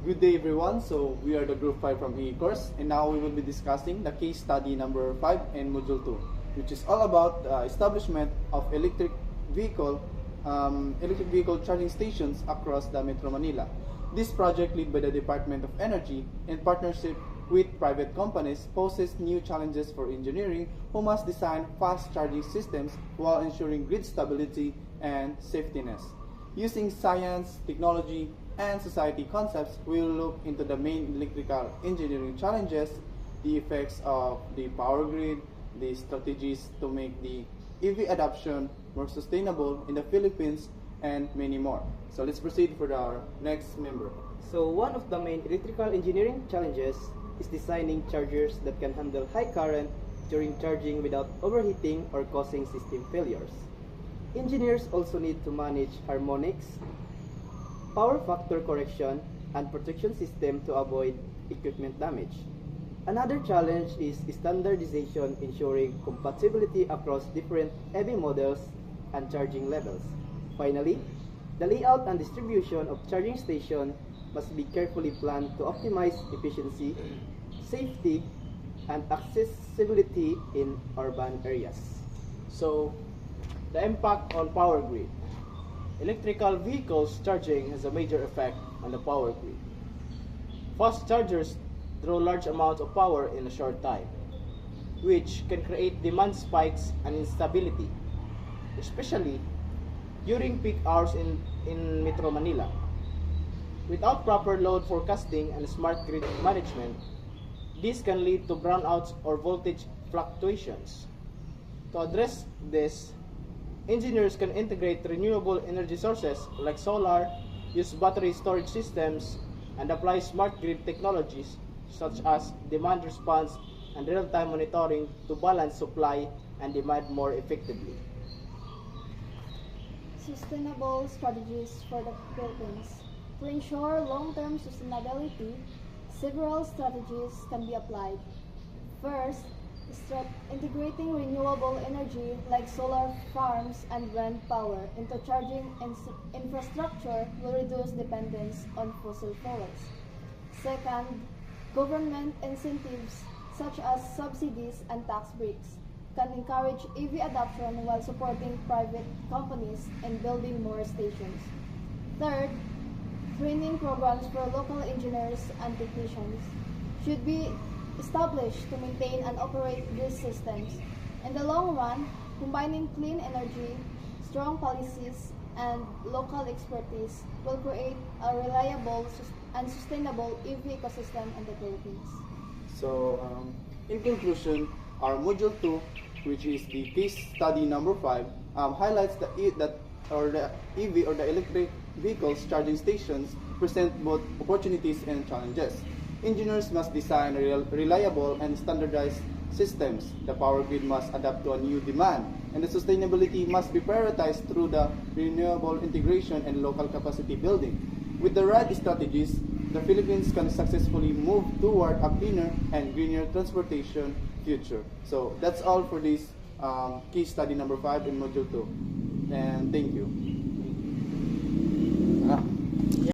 Good day, everyone. So we are the Group 5 from EE course, and now we will be discussing the case study number 5 in Module 2, which is all about the establishment of electric vehicle charging stations across the Metro Manila. This project, led by the Department of Energy in partnership with private companies, poses new challenges for engineering who must design fast charging systems while ensuring grid stability and safetiness. Using science, technology, and society concepts, we will look into the main electrical engineering challenges, the effects of the power grid, the strategies to make the EV adoption more sustainable in the Philippines, and many more. So let's proceed for our next member. So one of the main electrical engineering challenges is designing chargers that can handle high current during charging without overheating or causing system failures. Engineers also need to manage harmonics, power factor correction, and protection system to avoid equipment damage. Another challenge is standardization, ensuring compatibility across different EV models and charging levels. Finally, the layout and distribution of charging station must be carefully planned to optimize efficiency, safety, and accessibility in urban areas. So, the impact on power grid. Electrical vehicles charging has a major effect on the power grid. Fast chargers draw large amounts of power in a short time, which can create demand spikes and instability, especially during peak hours in Metro Manila. Without proper load forecasting and smart grid management, this can lead to brownouts or voltage fluctuations. To address this, engineers can integrate renewable energy sources like solar, use battery storage systems, and apply smart grid technologies such as demand response and real-time monitoring to balance supply and demand more effectively. Sustainable strategies for the Philippines. To ensure long-term sustainability, several strategies can be applied. First, integrating renewable energy like solar farms and wind power into charging infrastructure will reduce dependence on fossil fuels. Second, government incentives such as subsidies and tax breaks can encourage EV adoption while supporting private companies in building more stations. Third, training programs for local engineers and technicians should be established to maintain and operate these systems. In the long run, combining clean energy, strong policies, and local expertise will create a reliable and sustainable EV ecosystem in the Philippines. So, in conclusion, our Module 2, which is the case study number 5, highlights the EV or the electric vehicles charging stations present both opportunities and challenges. Engineers must design reliable and standardized systems. The power grid must adapt to a new demand, and the sustainability must be prioritized through the renewable integration and local capacity building. With the right strategies, the Philippines can successfully move toward a cleaner and greener transportation future. So that's all for this case study number 5 in Module 2. And thank you.